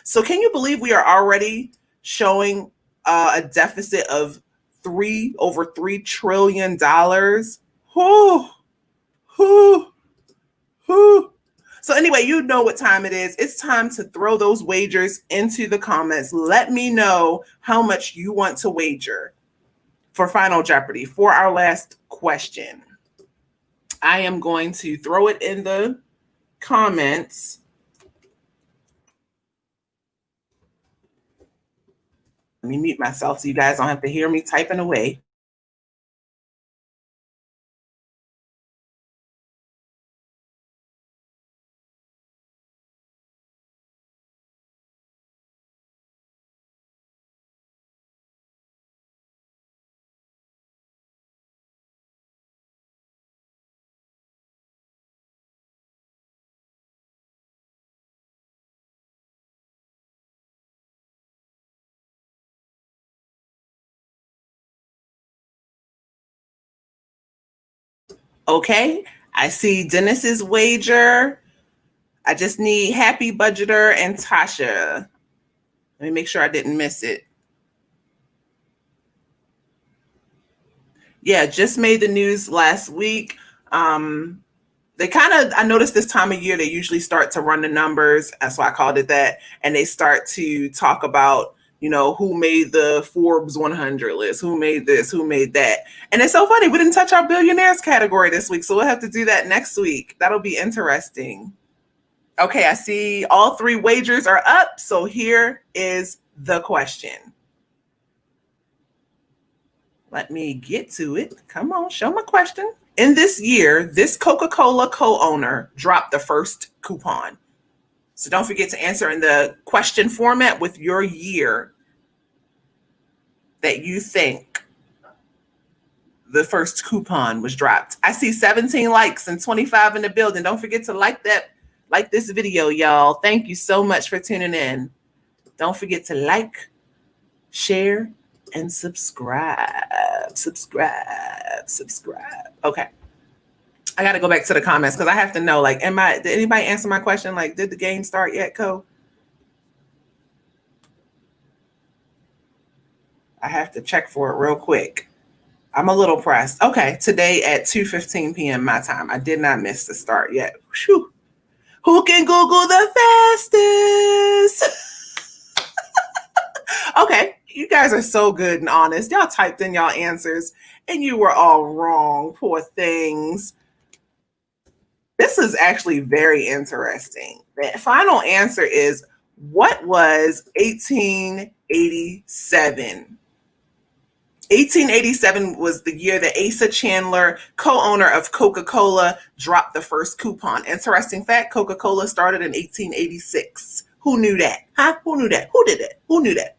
So can you believe we are already showing a deficit of over $3 trillion? Whew. Whew. Whew. So anyway, you know what time it is. It's time to throw those wagers into the comments. Let me know how much you want to wager for Final Jeopardy for our last question. I am going to throw it in the comments. Let me mute myself so you guys don't have to hear me typing away. Okay, I see Dennis's wager. I just need Happy Budgeter and Tasha. Let me make sure I didn't miss it. Yeah, just made the news last week. They I noticed this time of year, they usually start to run the numbers. That's why I called it that. And they start to talk about, you know, who made the Forbes 100 list, who made this, who made that. And it's so funny. We didn't touch our billionaires category this week. So we'll have to do that next week. That'll be interesting. Okay, I see all three wagers are up. So here is the question. Let me get to it. Come on, show my question. In this year, this Coca-Cola co-owner dropped the first coupon. So don't forget to answer in the question format with your year that you think the first coupon was dropped. I see 17 likes and 25 in the building. Don't forget to like this video, y'all. Thank you so much for tuning in. Don't forget to like, share, and subscribe. Okay. I got to go back to the comments because I have to know, like, did anybody answer my question? Like, did the game start yet, Co? I have to check for it real quick. I'm a little pressed. Okay, today at 2:15 p.m. my time. I did not miss the start yet. Whew. Who can Google the fastest? Okay, you guys are so good and honest. Y'all typed in y'all answers and you were all wrong. Poor things. This is actually very interesting. The final answer is, what was 1887? 1887 was the year that Asa Chandler, co-owner of Coca-Cola, dropped the first coupon. Interesting fact, Coca-Cola started in 1886. Who knew that? Huh? Who knew that? Who did it? Who knew that?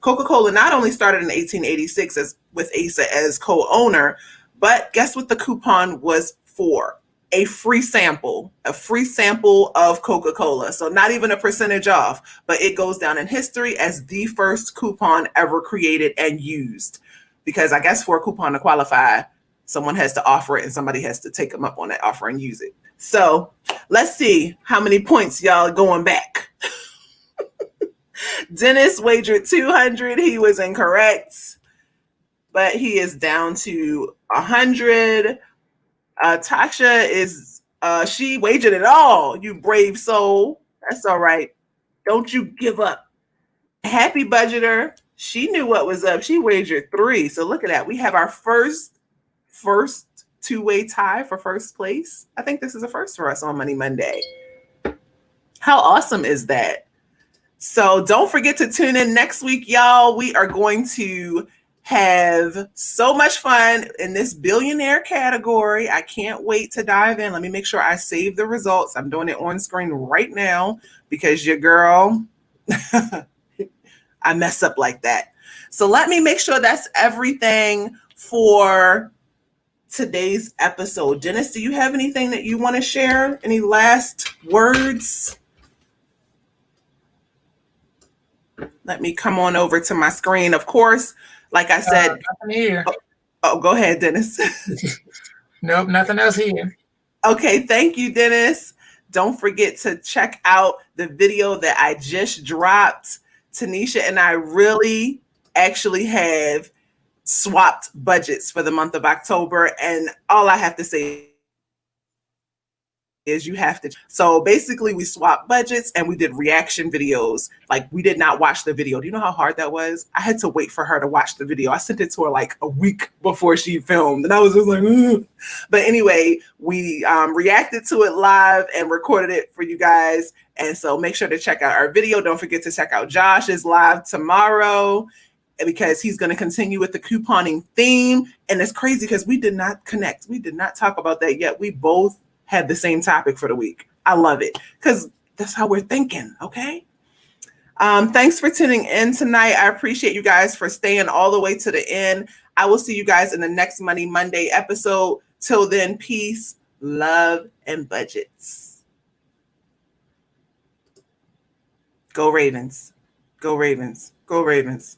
Coca-Cola not only started in 1886 with Asa as co-owner, but guess what the coupon was for? A free sample of Coca-Cola. So not even a percentage off, but it goes down in history as the first coupon ever created and used. Because I guess for a coupon to qualify, someone has to offer it and somebody has to take them up on that offer and use it. So let's see how many points y'all are going back. Dennis wagered 200. He was incorrect, but he is down to 100. Tasha is, she wagered it all. You brave soul. That's all right. Don't you give up. Happy budgeter. She knew what was up. She wagered 3. So look at that. We have our first two-way tie for first place. I think this is a first for us on Money Monday. How awesome is that? So don't forget to tune in next week, y'all. We are going to have so much fun in this billionaire category. I can't wait to dive in. Let me make sure I save the results. I'm doing it on screen right now because your girl, I mess up like that. So let me make sure that's everything for today's episode. Dennis, do you have anything that you want to share? Any last words? Let me come on over to my screen. Of course, like I said, nothing here. Oh, go ahead, Dennis. Nope, nothing else here. Okay, thank you, Dennis. Don't forget to check out the video that I just dropped. Tanisha and I really actually have swapped budgets for the month of October, and all I have to say is you have to. So basically we swapped budgets and we did reaction videos. Like, we did not watch the video. Do you know how hard that was? I had to wait for her to watch the video. I sent it to her like a week before she filmed, and I was just like, ugh. But anyway, we reacted to it live and recorded it for you guys. And so make sure to check out our video. Don't forget to check out Josh's live tomorrow, because he's going to continue with the couponing theme. And it's crazy because we did not connect. We did not talk about that yet. We both had the same topic for the week. I love it because that's how we're thinking. Okay. Thanks for tuning in tonight. I appreciate you guys for staying all the way to the end. I will see you guys in the next Money Monday episode. Till then, peace, love, and budgets. Go Ravens. Go Ravens. Go Ravens.